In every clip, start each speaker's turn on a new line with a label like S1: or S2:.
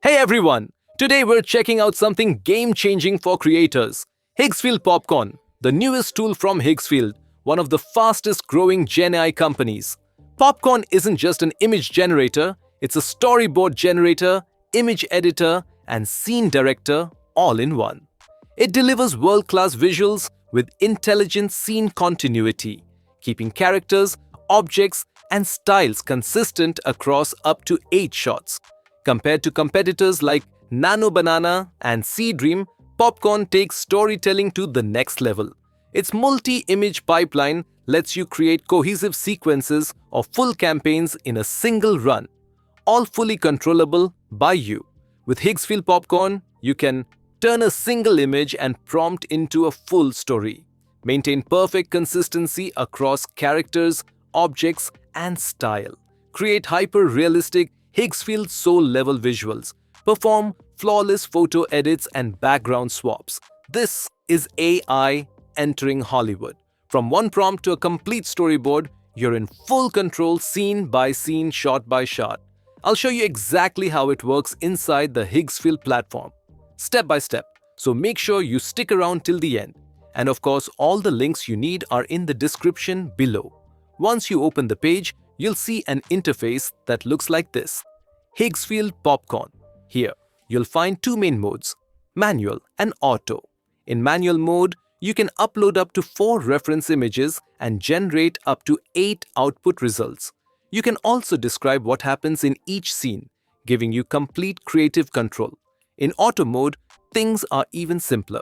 S1: Hey everyone! Today we're checking out something game-changing for creators. Higgsfield Popcorn, the newest tool from Higgsfield, one of the fastest-growing Gen AI companies. Popcorn isn't just an image generator, it's a storyboard generator, image editor, and scene director all in one. It delivers world-class visuals with intelligent scene continuity, keeping characters, objects, and styles consistent across up to 8 shots. Compared to competitors like Nano Banana and Seedream, Popcorn takes storytelling to the next level. Its multi-image pipeline lets you create cohesive sequences or full campaigns in a single run, all fully controllable by you. With Higgsfield Popcorn, you can turn a single image and prompt into a full story, maintain perfect consistency across characters, objects, and style, create hyper-realistic Higgsfield Soul-level visuals, perform flawless photo edits and background swaps. This is AI entering Hollywood. From one prompt to a complete storyboard, you're in full control scene by scene, shot by shot. I'll show you exactly how it works inside the Higgsfield platform, step by step, so make sure you stick around till the end. And of course, all the links you need are in the description below. Once you open the page, you'll see an interface that looks like this. Higgsfield Popcorn. Here, you'll find two main modes, manual and auto. In manual mode, you can upload up to 4 reference images and generate up to 8 output results. You can also describe what happens in each scene, giving you complete creative control. In auto mode, things are even simpler.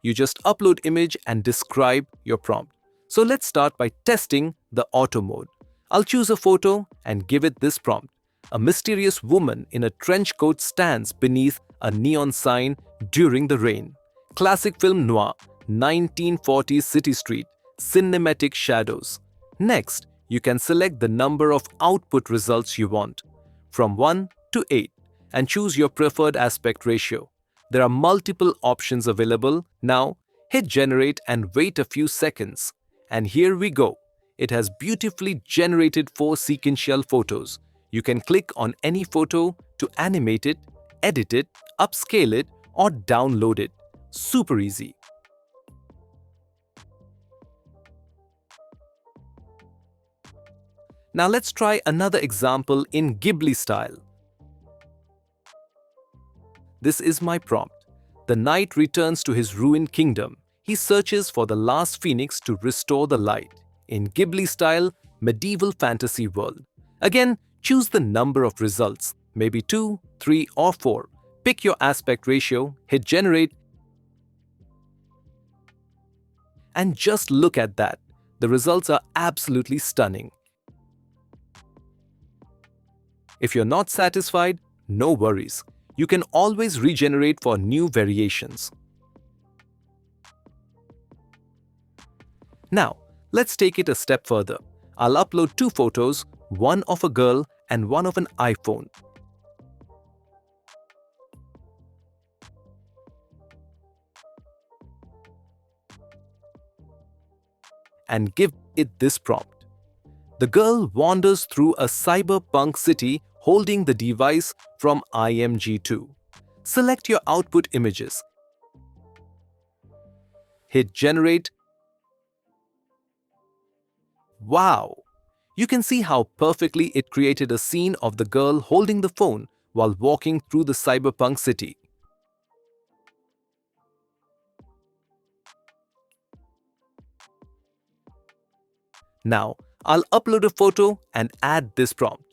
S1: You just upload image and describe your prompt. So let's start by testing the auto mode. I'll choose a photo and give it this prompt. A mysterious woman in a trench coat stands beneath a neon sign during the rain. Classic film noir, 1940s city street, cinematic shadows. Next, you can select the number of output results you want, from 1 to 8, and choose your preferred aspect ratio. There are multiple options available. Now, hit generate and wait a few seconds. And here we go. It has beautifully generated 4 sequential photos. You can click on any photo to animate it, edit it, upscale it, or download it. Super easy. Now let's try another example in Ghibli style. This is my prompt. The knight returns to his ruined kingdom. He searches for the last phoenix to restore the light. In Ghibli style, medieval fantasy world. Again, choose the number of results, maybe 2, 3, or 4. Pick your aspect ratio, hit generate, and just look at that. The results are absolutely stunning. If you're not satisfied, no worries. You can always regenerate for new variations. Now, let's take it a step further. I'll upload 2 photos, one of a girl and one of an iPhone. And give it this prompt. The girl wanders through a cyberpunk city holding the device from IMG2. Select your output images. Hit generate. Wow! You can see how perfectly it created a scene of the girl holding the phone while walking through the cyberpunk city. Now, I'll upload a photo and add this prompt.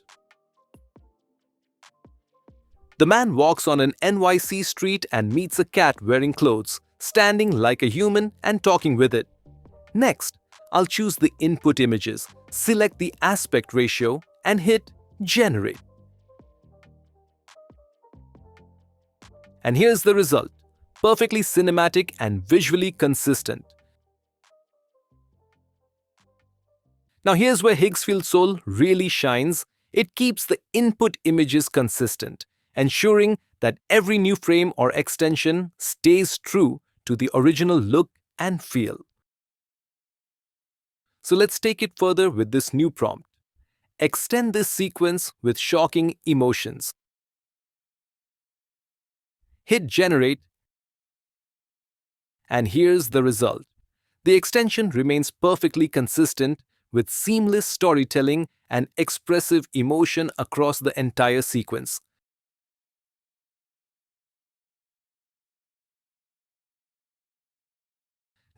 S1: The man walks on an NYC street and meets a cat wearing clothes, standing like a human and talking with it. Next, I'll choose the input images, select the aspect ratio, and hit generate. And here's the result, perfectly cinematic and visually consistent. Now here's where Higgsfield Soul really shines. It keeps the input images consistent, ensuring that every new frame or extension stays true to the original look and feel. So let's take it further with this new prompt. Extend this sequence with shocking emotions. hit generate, and here's the result. The extension remains perfectly consistent with seamless storytelling and expressive emotion across the entire sequence.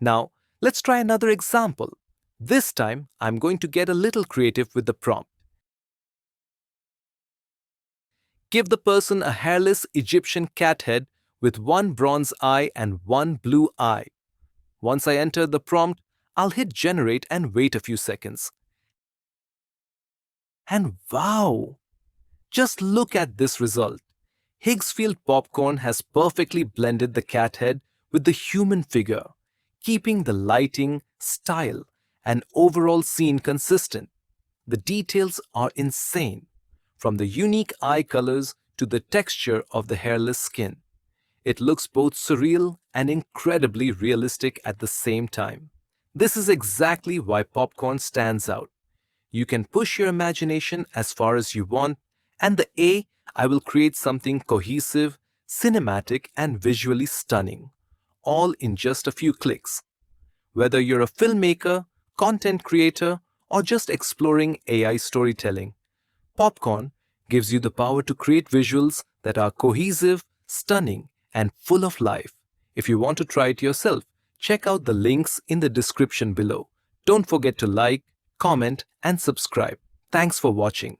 S1: Now, let's try another example. This time, I'm going to get a little creative with the prompt. Give the person a hairless Egyptian cat head with one bronze eye and one blue eye. Once I enter the prompt, I'll hit generate and wait a few seconds. And wow! Just look at this result. Higgsfield Popcorn has perfectly blended the cat head with the human figure, keeping the lighting, style, and overall scene consistent. The details are insane, from the unique eye colors to the texture of the hairless skin. It looks both surreal and incredibly realistic at the same time. This is exactly why Popcorn stands out. You can push your imagination as far as you want, and I will create something cohesive, cinematic, and visually stunning, all in just a few clicks. Whether you're a filmmaker, content creator, or just exploring AI storytelling, Popcorn gives you the power to create visuals that are cohesive, stunning, and full of life. If you want to try it yourself, check out the links in the description below. Don't forget to like, comment, and subscribe. Thanks for watching.